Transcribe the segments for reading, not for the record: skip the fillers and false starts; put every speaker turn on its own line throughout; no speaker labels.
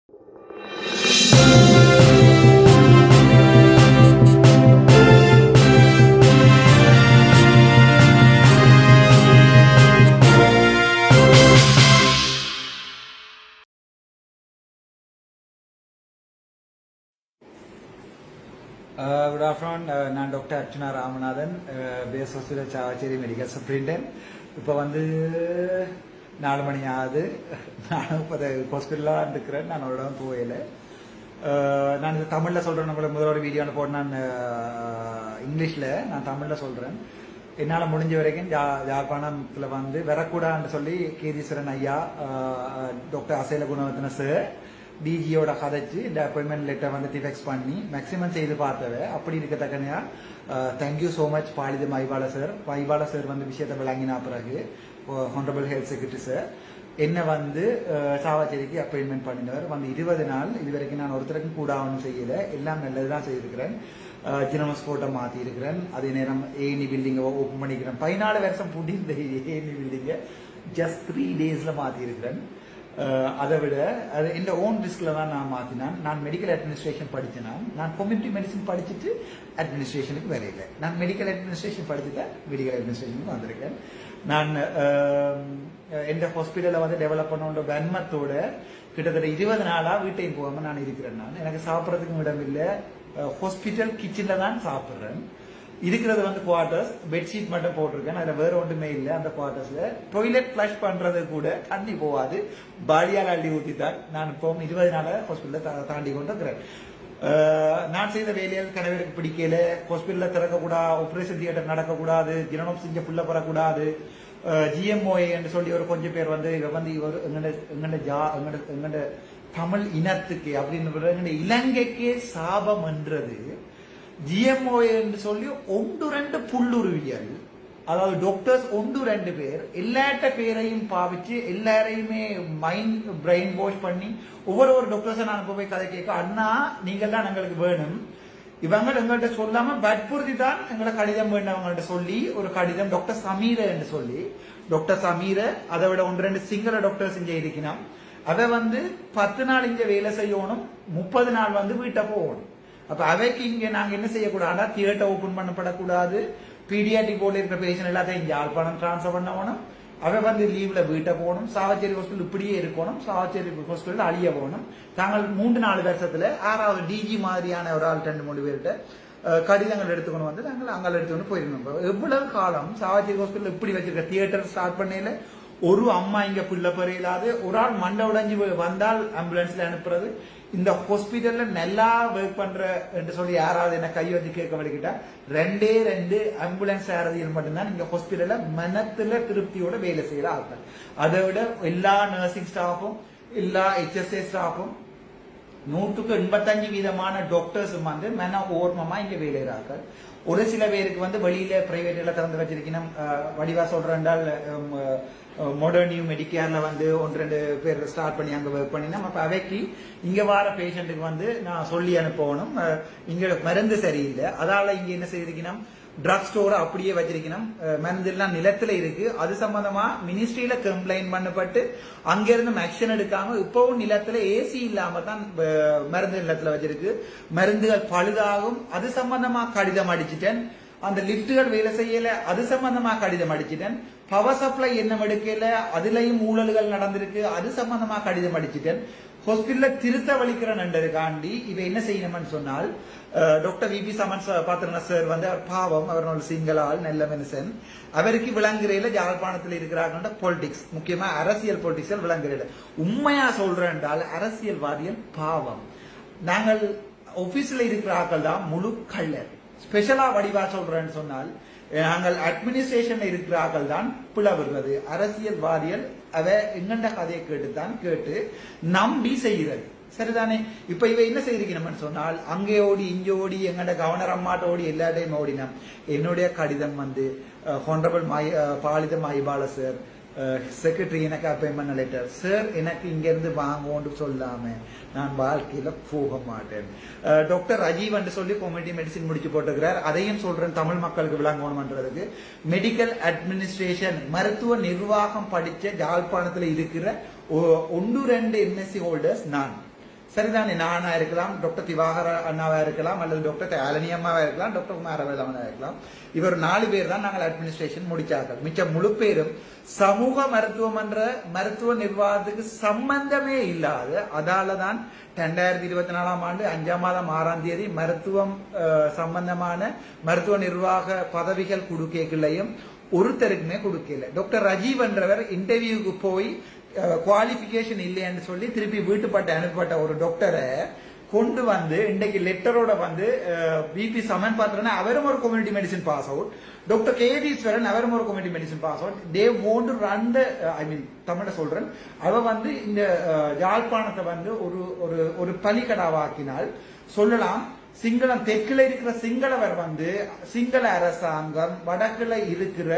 Good afternoon. நான் doctor Archana Ramanathan, base hospital Chavakachcheri medical superintendent. இப்போ வந்து 4 மணி ஆகுது. நான் இப்போ ஹாஸ்பிட்டலாக இருக்கிறேன். நான் ஒரு இடம் போகல. நான் இது தமிழில் சொல்கிறேன். நம்மள முதல்ல ஒரு வீடியோவில் போட்டு நான் இங்கிலீஷில் நான் தமிழில் சொல்கிறேன். என்னால் முடிஞ்ச வரைக்கும் யாழ்ப்பாணத்தில் வந்து வரக்கூடாதுன்னு சொல்லி கேதீஸ்வரன் ஐயா, டாக்டர் அசைல குணவர்த்தன சார், டிஜியோட கதைச்சு இந்த அப்பாயின்மெண்ட் லெட்டர் வந்து டிஃபெக்ஸ் பண்ணி மேக்ஸிமம் செய்து பார்த்தவ. அப்படி இருக்கத்தக்கனையா thank you so much Palitha மைபால sir வந்து விஷயத்தை விளங்கினா பிறகு ஹானரபிள் ஹெல்த் செக்ரட்டரி சார் என்ன வந்து சாவச்சேரிக்கு அப்பாயின்மெண்ட் பண்ணினவர் வந்து 20 நாள் இது வரைக்கும் நான் ஒருத்தருக்கும் கூட ஒன்றும் செய்யலை. எல்லாம் நல்லதுதான் செய்திருக்கிறேன். ஜினமஸ் போட்டோ மாற்றி இருக்கிறேன். அதே நேரம் ஏனி பில்டிங்கை ஓப்பன் பண்ணிக்கிறேன். 14 வருஷம் பூட்டி இந்த ஏனி பில்டிங்கை ஜஸ்ட் 3 டேஸில் மாற்றிருக்கிறேன். அதை விட அது இந்த ஓன் ரிஸ்கில் தான் நான் மாற்றினேன். நான் மெடிக்கல் அட்மினிஸ்ட்ரேஷன் படித்தேன். நான் கம்யூனிட்டி மெடிசன் படிச்சுட்டு அட்மினிஸ்ட்ரேஷனுக்கு வரையில. நான் மெடிக்கல் அட்மினிஸ்ட்ரேஷன் படிச்சுட்டு மெடிக்கல் அட்மினிஸ்ட்ரேஷனுக்கு வந்திருக்கேன். நான் எந்த ஹாஸ்பிட்டலில் வந்து டெவலப் பண்ணோன்ற வன்மத்தோட கிட்டத்தட்ட 20 நாளாக வீட்டையும் போகாமல் நான் இருக்கிறேன். நான் எனக்கு சாப்பிட்றதுக்கும் இடம் இல்லை. ஹாஸ்பிட்டல் கிச்சனில் தான் சாப்பிட்றேன். இருக்கிறது வந்து குவார்டர்ஸ், பெட்ஷீட் மட்டும் போட்டிருக்கேன். அதில் வேற ஒன்றுமே இல்லை. அந்த குவார்டர்ஸ்ல டாய்லெட் ஃபிளஷ் பண்றது கூட தண்ணி போகாது, பாடியால் அள்ளி ஊற்றித்தான் நான் இப்போ 20 நாளாக ஹாஸ்பிட்டலில் தாண்டி கொண்டு இருக்கிறேன். நான் செய்த வேலையில் கணவருக்கு பிடிக்கல. ஹாஸ்பிட்டலில் திறக்கக்கூடாது, ஆப்ரேஷன் தியேட்டர் நடக்கக்கூடாது, ஜனனம் செஞ்ச புள்ள பெறக்கூடாது, ஜிஎம்ஓஏ என்று சொல்லி ஒரு கொஞ்சம் பேர் வந்து இவர் எங்கட தமிழ் இனத்துக்கு அப்படின்னு இலங்கைக்கே சாபம் என்றது. ஜிஎம்ஓ என்று சொல்லி 1-2 புல்லுருவியல், அதாவது டாக்டர்ஸ் 1-2 பேர் எல்லாட்ட பேரையும் பாவிச்சு எல்லாரையுமே மைண்ட் பிரெயின் வாஷ் பண்ணி ஒவ்வொரு டாக்டர்ஸை நான் போய் கதை கேட்க, அண்ணா நீங்கள்லாம் எங்களுக்கு வேணும், இவங்க எங்கள்கிட்ட சொல்லாம வற்புறுத்தி தான் எங்களை கடிதம் வேண்டவங்கள்ட்ட சொல்லி ஒரு கடிதம் டாக்டர் சமீர என்று சொல்லி, டாக்டர் சமீர அதை விட 1-2 சிங்கள டாக்டர்ஸ் இங்கே இருக்கணும். அதை வந்து 10 நாள் இங்க வேலை செய்யணும், 30 நாள் வந்து வீட்டை போகணும். அப்ப அவைக்கு இங்க நாங்க என்ன செய்யக்கூடாதா, தியேட்டர் ஓபன் பண்ணப்படக்கூடாது, பீடியாட்ரிக் போர்டில் இருக்கிற பேஷண்ட் எல்லாத்தையும் இங்க யாழ்ப்பாணம் டிரான்ஸ்ஃபர் பண்ணணும். அவை வந்து லீவ்ல வீட்டை போகணும். சாவச்சேரி ஹாஸ்பிட்டல் இப்படியே இருக்கணும். சாவச்சேரி ஹாஸ்பிட்டல் அழிய போகணும். தாங்கள் 3-4 வருஷத்துல 6வது டிஜி மாதிரியான ஒரு ஆள் 2-3 பேர்கிட்ட கடிதங்கள் எடுத்துக்கணும் வந்து நாங்கள் அங்கே எடுத்துக்கொண்டு போயிருந்தோம். எவ்வளவு காலம் சாவச்சேரி ஹாஸ்பிட்டல் இப்படி வச்சிருக்க தியேட்டர் ஸ்டார்ட் பண்ணல, ஒரு அம்மா இங்க பிள்ளை பெறையிலாது, ஒரு ஆள் மண்டை உடைஞ்சு வந்தால் ஆம்புலன்ஸ்ல அனுப்புறது. இந்த ஹாஸ்பிட்டல்ல நல்லா ஒர்க் பண்ற என்று சொல்லி யாராவது என்ன கை வச்சு கேட்க வலிக்கிட்டா 2 ஆம்புலன்ஸ் சாரதிகள் மட்டும்தான் இந்த ஹாஸ்பிட்டல்ல மனத்துல திருப்தியோட வேலை செய்யற ஆட்கள். அதை விட எல்லா நர்சிங் ஸ்டாஃபும் எல்லா HSA ஸ்டாஃபும் 185% டாக்டர்ஸும் வந்து மன ஓர்மமா இங்க வேலைகிறார்கள். ஒரு சில பேருக்கு வந்து வெளியில பிரைவேட்ல திறந்து வச்சிருக்கணும். வடிவா சொல்றால் மாடர்ன் நியூ மெடிக்கேர்ல வந்து 1-2 பேர் ஸ்டார்ட் பண்ணி அங்க ஒர்க் பண்ணினா, அப்ப அவைக்கு இங்க வர பேஷண்ட்டுக்கு வந்து நான் சொல்லி அனுப்பணும், இங்க மருந்து சரியில்லை, அதால இங்க என்ன செய்திருக்கணும், ட்ரக் ஸ்டோரை அப்படியே வச்சிருக்கணும், மருந்து எல்லாம் நிலத்துல இருக்கு. அது சம்பந்தமா மினிஸ்ட்ரியில கம்ப்ளைண்ட் பண்ணப்பட்டு அங்கிருந்து ஆக்ஷன் எடுக்காம இப்பவும் நிலத்துல ஏசி இல்லாம தான் மருந்து நிலத்துல வச்சிருக்கு. மருந்துகள் பழுதாகும். அது சம்பந்தமா கடிதம் அடிச்சுட்டேன். அந்த லிப்டுகள் வேலை செய்யல, அது சம்பந்தமா கடிதம் அடிச்சிட்டேன். பவர் சப்ளை என்ன எடுக்கல, அதுலயும் ஊழல்கள் நடந்திருக்கு, அது சம்பந்தமா கடிதம் அடிச்சிட்டேன். ஹாஸ்பிட்டல்ல திருத்த வலிக்கிறேன்ன்றதுக்காண்டி இவ என்ன செய்யணும்னு சொன்னால், டாக்டர் விபி சமன் பாத்திரன சார் வந்து பாவம், அவர் சிங்கள ஆள், நல்ல மனுஷன். அவருக்கு விளங்குறையில யாழ்ப்பாணத்தில் இருக்கிறாங்க பொலிட்டிக்ஸ், முக்கியமா அரசியல் பொலிட்டிக்ஸ் விளங்குறையில. உண்மையா சொல்றேன் என்றால் அரசியல்வாதிகள் பாவம். நாங்கள் ஆபீஸ்ல இருக்கிற ஆக்கள் தான் முழு கள்ளர். ஸ்பெஷலா வடிவா சொல்றேன்னு சொன்னால், நாங்கள் அட்மினிஸ்ட்ரேஷன்ல இருக்கிற ஆக்கள் தான் பிளவுறது. அரசியல்வாதிகள் அவ எங்கண்ட கதையை கேட்டு நம்பி செய்கிறது. சரிதானே? இப்ப இவ என்ன செய்திருக்கணும்னு சொன்னால், அங்கே ஓடி இங்க ஓடி எங்கட கவர்னர் அம்மாட்ட ஓடி எல்லா டைம் ஓடினோம். என்னுடைய கடிதம் வந்து ஹானரபிள் பாலித மைபால சார் செக்ரட்டரி எனக்கு அப்பாயின்மெண்ட் லெட்டர் சார் எனக்கு இங்க இருந்து வாங்கன்னு சொல்லாம நான் வாழ்க்கையில போக மாட்டேன். டாக்டர் ராஜீவ் என்று சொல்லி கம்யூனிட்டி மெடிசின் முடிச்சு போட்டுக்கிறார். அதையும் சொல்றேன் தமிழ் மக்களுக்கு விளங்கணும்ன்றதுக்கு. மெடிக்கல் அட்மினிஸ்ட்ரேஷன் மருத்துவ நிர்வாகம் படிச்ச யாழ்ப்பாணத்துல இருக்கிற 1-2 MSc ஹோல்டர்ஸ் நான். சரிதானே? நானா இருக்கலாம், டாக்டர் திவாகர அண்ணாவா இருக்கலாம், அல்லது டாக்டர் தயாலினி அம்மாவா இருக்கலாம், டாக்டர் குமாரவேலவனா இருக்கலாம். இவர் 4 பேர் தான் நாங்கள் அட்மினிஸ்ட்ரேஷன் முடிச்சார்கள். மிச்ச முழு பேரும் சமூக மருத்துவம் என்ற மருத்துவ நிர்வாகத்துக்கு சம்பந்தமே இல்லாத, அதால தான் 2024 ஆண்டு 5ஆம் மாதம் 6ஆம் தேதி மருத்துவம் சம்பந்தமான மருத்துவ நிர்வாக பதவிகள் கொடுக்கலையும் ஒருத்தருக்குமே கொடுக்கல. டாக்டர் ரஜீவ் என்றவர் இன்டர்வியூக்கு போய் குவாலிபிகேஷன் இல்லைன்னு சொல்லி திருப்பி வீட்டுப்பட்ட அனுப்பப்பட்ட ஒரு டாக்டரை கொண்டு வந்து இன்றைக்கு லெட்டரோட வந்து பிபி சமன் பாத்திரனா அவரும் ஒரு community medicine pass out, doctor Kethiswaran அவரும் ஒரு community medicine pass out. They want to run the, I mean தமிழ சொல்றேன், அவ வந்து இந்த யாழ்ப்பாணத்தை வந்து ஒரு ஒரு ஒரு பலிக்கடாவாக்கினால் சொல்லலாம். சிங்களம் தெற்குல இருக்கிற சிங்களவர் வந்து சிங்கள அரசாங்கம் வடக்குல இருக்கிற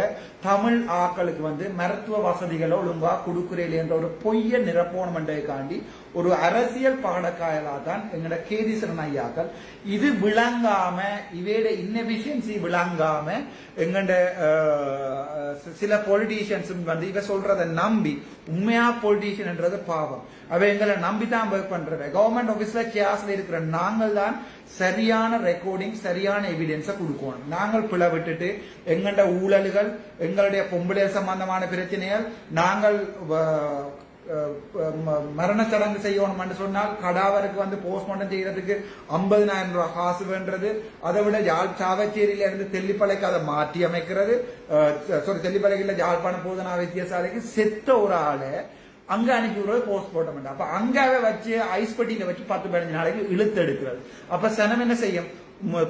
தமிழ் ஆக்களுக்கு வந்து மருத்துவ வசதிகளை ஒழுங்கா கொடுக்குறேன் என்ற ஒரு பொய்ய நிரப்போணமண்டைக்காண்டி ஒரு அரசியல் பாடக்காயலா தான் எங்கட கேதீஸ்வரன் ஐயாக்கள். இது விளங்காம, இவையோட இன்னெபிஷியன்சி விளங்காம எங்கட சில பொலிட்டீஷியன்ஸ் வந்து இவ சொல்றதை நம்பி, உண்மையா பொலிட்டீஷியன்ன்றது பாவம், அவ எங்களை நம்பி தான் ஒர்க் பண்றவ. கவர்மெண்ட் ஆபீஸ்ல கேஸ்ல இருக்கிற நாங்கள் தான் சரியான ரெக்கார்டிங், சரியான எவிடன்ஸை கொடுக்கணும். நாங்கள் பிள விட்டுட்டு எங்கள்ட ஊழல்கள், எங்களுடைய பொம்பளை சம்பந்தமான பிரச்சனைகள், நாங்கள் மரண சடங்கு செய்யணும் சொன்னால் கடாவருக்கு வந்து போஸ்ட்மார்ட்டம் செய்யறதுக்கு 50,000 ரூபாய் காசு வேண்டது. அதை விட சாவச்சேரியில இருந்து தெல்லிப்பளைக்கு அதை மாற்றி அமைக்கிறது, தெல்லிப்பளைக்கு யாழ்ப்பாணம் போதனா வைத்தியசாலைக்கு செத்த ஒரு ஆளை அங்க அனுப்பி விடுறது போஸ்ட்மார்ட்டம். அப்ப அங்காவே வச்சு ஐஸ் பட்டியில வச்சு 10-15 நாளைக்கு இழுத்து எடுக்கிறது. அப்ப சனம் என்ன செய்யும்?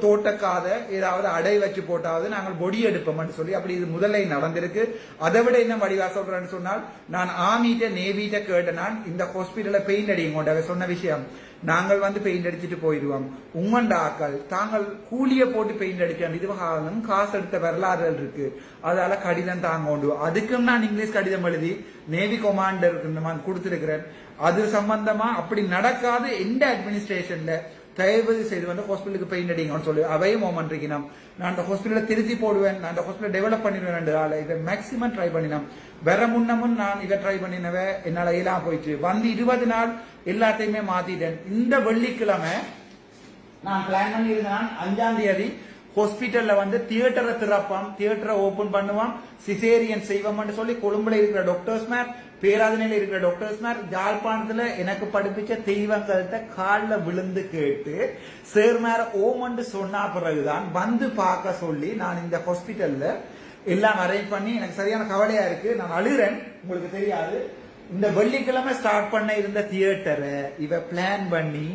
தோட்டக்காத ஏதாவது அடை வச்சு போட்டாவது நாங்கள் பொடி எடுப்போம் சொல்லி அப்படி இது முதல்ல நடந்திருக்கு. அதை விட என்ன வடிவா சொல்றேன்னு சொன்னால், நான் ஆர்மிட்ட நேவிட்ட கேட்ட, நான் இந்த ஹாஸ்பிட்டல பெயிண்ட் அடிங்க சொன்ன விஷயம், நாங்கள் வந்து பெயிண்ட் அடிச்சுட்டு போயிடுவோம், உங்கண்டாக்கள் தாங்கள் கூலிய போட்டு பெயிண்ட் அடிக்க இதுவாக காசு எடுத்த வரலாறுகள் இருக்கு, அதால கடிதம் தாங்க உண்டு. அதுக்கும் நான் இங்கிலீஷ் கடிதம் எழுதி நேவி கமாண்டருக்கு கொடுத்திருக்கிறேன். அது சம்பந்தமா அப்படி நடக்காது எந்த அட்மினிஸ்ட்ரேஷன்ல தயவு செய்து வந்து ஹாஸ்பிட்டலுக்கு பெயிண்ட் அடிங்கன்னு சொல்லி அவையும் மோமெண்ட் இருக்கணும். நான் அந்த ஹாஸ்பிட்டலை திருத்தி போடுவேன், நான் அந்த ஹாஸ்பிட்டலை டெவலப் பண்ணிடுவேன். இதை மேக்சிமம் ட்ரை பண்ணினோம். வேற முன்னமும் நான் இதை ட்ரை பண்ணினவ என்னால எல்லாம் போயிட்டு வந்து 20 நாள் எல்லாத்தையுமே மாத்திட்டேன். இந்த வெள்ளிக்கிழமை நான் பிளான் பண்ணியிருந்தேன் 5ஆம் தேதி ஹாஸ்பிட்டல்ல வந்து தியேட்டரை திறப்பான், தியேட்டரை ஓபன் பண்ணுவான், சிசேரியன் செய்வோம்னு சொல்லி கொழும்புல இருக்கிற டாக்டர்ஸ் மேர், பேராதனையில இருக்கிற டாக்டர்ஸ் மேர், ஜாழ்ப்பாணத்துல எனக்கு படிப்பிச்ச தெய்வங்கள்ட்ட காலில் விழுந்து கேட்டு சேர் மேர ஓமண்டு சொன்னா பிறகுதான் வந்து பார்க்க சொல்லி நான் இந்த ஹாஸ்பிட்டல்ல எல்லாம் அரேஞ்ச் பண்ணி, எனக்கு சரியான கவலையா இருக்கு, நான் அழுகிறேன், உங்களுக்கு தெரியாது. இந்த வெள்ளிக்கிழமை ஸ்டார்ட் பண்ண இருந்த தியேட்டரை இவ பிளான் பண்ணி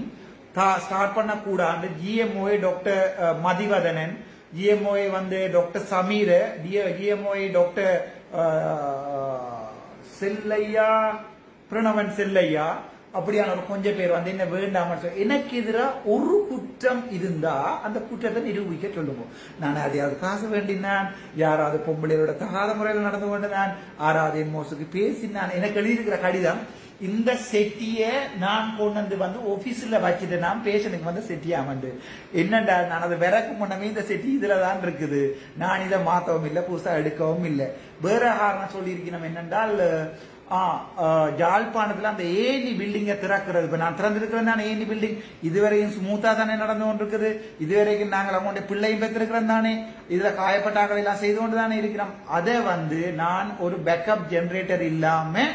ஸ்டார்ட் பண்ண கூடாது. ஜிஎம்ஓஏ டாக்டர் மதிவதனன், ஜிஎம்ஓஏ வந்து doctor Sameer, GMOA doctor Chellaiah, Pranavan Chellaiah, அப்படியான ஒரு கொஞ்சம் பேர் வந்து என்ன வேண்டாம். எனக்கு எதிராக ஒரு குற்றம் இருந்தா அந்த குற்றத்தை நிரூபிக்க சொல்லுவோம். நான் அதையாவது காசு வேண்டினான், யாராவது பொம்பளையோட தகாத முறையில் நடந்து கொண்டினான், ஆறாவது மோசுக்கு பேசினான். எனக்கு எழுதியிருக்கிற கடிதம், இந்த செட்டிய நான் கொண்டு வந்து ஆபீஸ்ல வச்சுட்டு நான் பேஷனுக்கு வந்து செட்டியா வந்து என்னண்டா, நான் அதை விறக்கு முன்னமே இந்த செட்டி இதுலதான் இருக்குது, நான் இதை மாத்தவும் இல்லை, புதுசா எடுக்கவும் இல்லை. வேற காரணம் சொல்லியிருக்கணும் என்னென்றால், ஜாழ்ப்பாணத்துல அந்த ஏனி பில்டிங்கை திறக்கிறது. இப்ப நான் திறந்திருக்கிறேன் தானே ஏனி பில்டிங், இதுவரையும் ஸ்மூத்தா தானே நடந்து கொண்டிருக்குது. இதுவரைக்கும் நாங்கள் அவங்களுடைய பிள்ளையும் பெற்றிருக்கிறோம் தானே, இதுல காயப்பட்டாக்கள் எல்லாம் செய்து கொண்டு தானே இருக்கிறோம். அதை வந்து நான் ஒரு பேக்கப் ஜெனரேட்டர் இல்லாம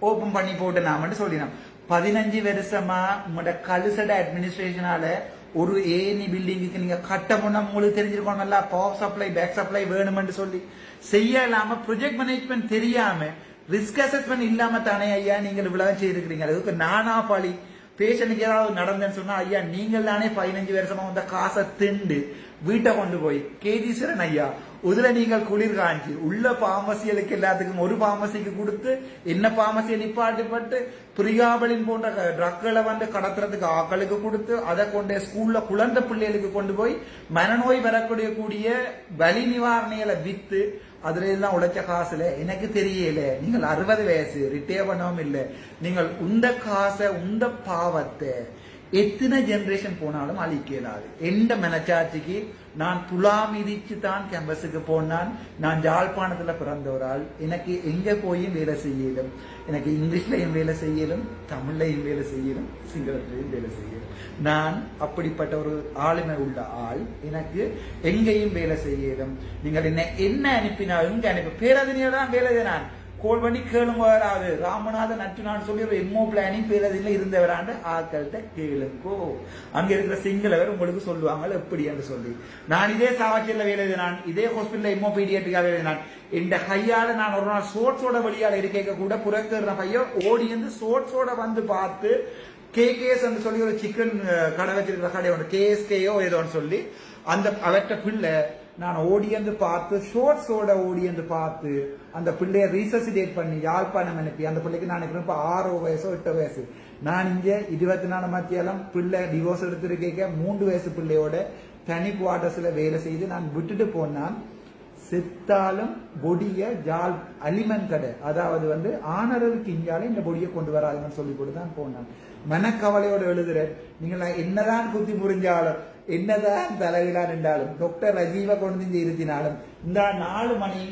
ஓபன் பண்ணி போட்டு நாம சொல்லினோம். 15 வருஷமா உங்களோட கலுசட அட்மினிஸ்ட்ரேஷனால ஒரு ஏனி பில்டிங்குக்கு நீங்க கட்டமுன்னா உங்களுக்கு தெரிஞ்சிருக்கணும்ல, பவர் சப்ளை பேக் சப்ளை வேணும்னு சொல்லி செய்யலாம, ப்ரொஜெக்ட் மேனேஜ்மெண்ட் தெரியாம, ரிஸ்க் அசஸ்மெண்ட் இல்லாம தானே ஐயா நீங்கள் இவ்வளவு செய்திருக்கிறீங்க. அதுக்கு நானா பாலி பேஷனுக்கு ஏதாவது நடந்தேன்னு சொன்னா, ஐயா நீங்கள் தானே 15 வருஷமா வந்த காசை திண்டு வீட்டை கொண்டு போய் கேதீஸ்வரன் ஐயா இதுல நீங்கள் குளிர் காஞ்சி உள்ள பாமசிகளுக்கு எல்லாத்துக்கும் ஒரு பாமசிக்கு கொடுத்து என்ன பாமசியை நிப்பாட்டுப்பட்டு பிரியாபலின் போன்ற ட்ரக்களை வந்து கடத்துறதுக்கு ஆக்களுக்கு கொடுத்து அதை கொண்டு ஸ்கூல்ல குழந்தை பிள்ளைகளுக்கு கொண்டு போய் மனநோய் வரக்கூடிய வலி நிவாரணிகளை வித்து அதுல எல்லாம் உழைச்ச காசுல எனக்கு தெரியல. நீங்கள் 60 வயசு ரிட்டையர் பண்ணவும் இல்லை, நீங்கள் உந்த காசை உந்த பாவத்தை எத்தனை ஜெனரேஷன் போனாலும் அழிக்க இயலாது. எந்த மனச்சாட்சிக்கு நான் துலாமிதிச்சு தான் கேம்பஸுக்கு போனான். நான் ஜாழ்ப்பாணத்துல பிறந்த ஒரு ஆள். எனக்கு எங்க போயும் வேலை செய்யலும். எனக்கு இங்கிலீஷ்லையும் வேலை செய்யலும், தமிழ்லையும் வேலை செய்யலும், சிங்களத்திலையும் வேலை செய்யலும். நான் அப்படிப்பட்ட ஒரு ஆளுமை உள்ள ஆள். எனக்கு எங்கேயும் வேலை செய்யலும். நீங்கள் என்ன அனுப்பினாலும் இங்க அனுப்பி பேரதினியோட வேலை நான் கோல் பண்ணி கேளுங்க. வராது ராமநாதன் நச்சுனான்னு சொல்லி ஒரு எம்ஓ பிளானிங் பேரதில இருந்தவராண்டு ஆக்கள்கிட்ட கேளுங்கோ. அங்க இருக்கிற சிங்களவர் உங்களுக்கு சொல்லுவாங்க எப்படி என்று சொல்லி. நான் இதே சாவச்சியில் வேலை நான் இதே ஹாஸ்பிட்டல் எம்ஓ பீடியாட்ரிக்காக வேலை நான் இந்த கையால நான் ஒரு நாள் சோட்ஸோட வழியால் இருக்க கூட புறக்கிற பையன் ஓடி வந்து சோட்ஸோட வந்து பார்த்து கேகேஎஸ் சொல்லி ஒரு சிக்கன் கடை வச்சிருக்கிற கடை ஒன்று கேஎஸ்கேயோ ஏதோன்னு சொல்லி அந்த அவர்கிட்ட பிள்ளை நான் ஓடியந்து பார்த்து ஷோர்ட்ஸோட ஓடியந்து பார்த்து அந்த பிள்ளைய ரீசசிடேட் பண்ணி யாழ்ப்பாணம் அனுப்பி அந்த பிள்ளைக்கு நான் இப்ப 6 வயசோ 8 வயசு. நான் இங்க 24 மத்தியாலம் பிள்ளை டிவோர்ஸ் எடுத்திருக்க 3 வயசு பிள்ளையோட தனி குவார்டர்ஸ்ல வேலை செய்து நான் விட்டுட்டு போனான். செத்தாலும் பொடிய ஜால் அலிமன் கடை, அதாவது வந்து ஆனரவுக்கு இங்கால இந்த பொடியை கொண்டு வராதுன்னு சொல்லி போட்டு தான் போனான். மனக்கவலையோட எழுதுறேன். நீங்களா என்னதான் குத்தி புரிஞ்சாலும் என்னதான் தலைவிழா நின்றாலும் டாக்டர் ரஜீவ கொண்டு இருத்தினாலும் இந்த 4 மணி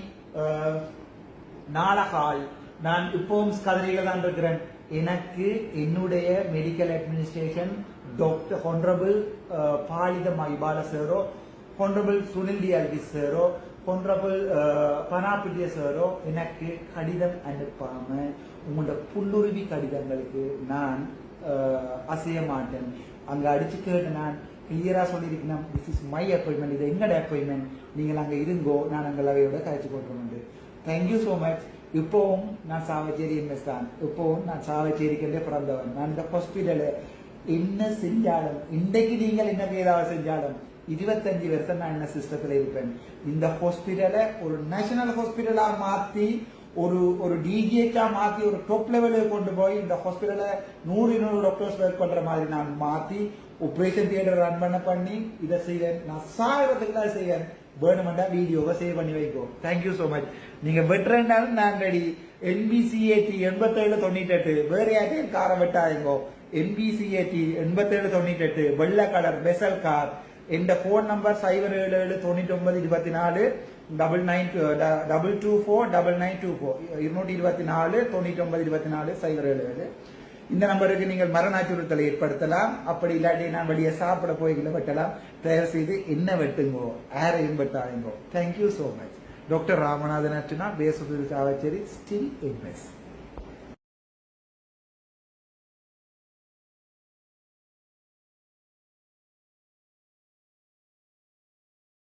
4 நான் இப்பவும் கதிரையில தான் இருக்கிறேன். எனக்கு என்னுடைய medical administration doctor honourable Palitha Maipala சாரோ, ஹொனரபிள் சுனில் டிஆல்டி சாரோ, ஹொனரபிள் பனாபிட்டிய சாரோ எனக்கு கடிதம் அனுப்பாம உங்களோட புல்லுருவி கடிதங்களுக்கு நான் அசைய மாட்டேன். அங்க அடிச்சு கேட்டு நான் கிளியரா சொல்லியிருக்கேன். திஸ் இஸ் மை அப்பாயின்மெண்ட், இது எங்கட அப்பாயின்மெண்ட், நீங்கள் அங்க இருங்கோ, நான் அங்கே அவையோட கழிச்சு கொண்டு. Thank you so much. இப்போவும் நான் சாவச்சேரி எம்எஸ் தான். இப்போவும் நான் சாவச்சேரிக்கே பிறந்தவன். நான் இந்த ஹாஸ்பிட்டலு என்ன செஞ்சாலும் இன்றைக்கு நீங்கள் என்ன ஏதாவது செஞ்சாலும் 25 வருஷம் நான் என்ன சிஸ்டத்தில் இருப்பேன். இந்த ஹாஸ்பிட்டலை ஒரு நேஷனல் ஹாஸ்பிட்டலா மாற்றி ஒரு டிஜிஹெச்சா மாற்றி ஒரு டாப் லெவலுக்கு கொண்டு போய் இந்த ஹாஸ்பிட்டலை 100 டாக்டர்ஸ் ஒர்க் பண்ற மாதிரி நான் மாற்றி ஆபரேஷன் தியேட்டர் ரன் பண்ணி இதை செய்வேன். நான் சாகிறதுக்கு தான் செய்வேன். வேணுமெண்டா வீடியோவை சேவ் பண்ணி வைக்கோ. Thank you so much. நீங்க வெட்டுறேன்னாலும் நான் ரெடி. NBCAT 8798 வேற யார்ட்டையும் காரை வெட்டாதீங்கோ. NBCAT 8798 வெள்ளை கலர் பெசல் கார். என் போன் நம்பர் 077924 224 224 07. இந்த நம்பருக்கு நீங்கள் மரண அச்சுறுத்தலை ஏற்படுத்தலாம். அப்படி இல்லாட்டி நான் வெளியே சாப்பிட போய்களை வெட்டலாம். தயவு செய்து என்ன வெட்டுங்கோ, யாரையும் வெட்டாதீங்கோ. Thank you so much. Doctor Ramanathan Archuna, base Chavakachcheri, still MS.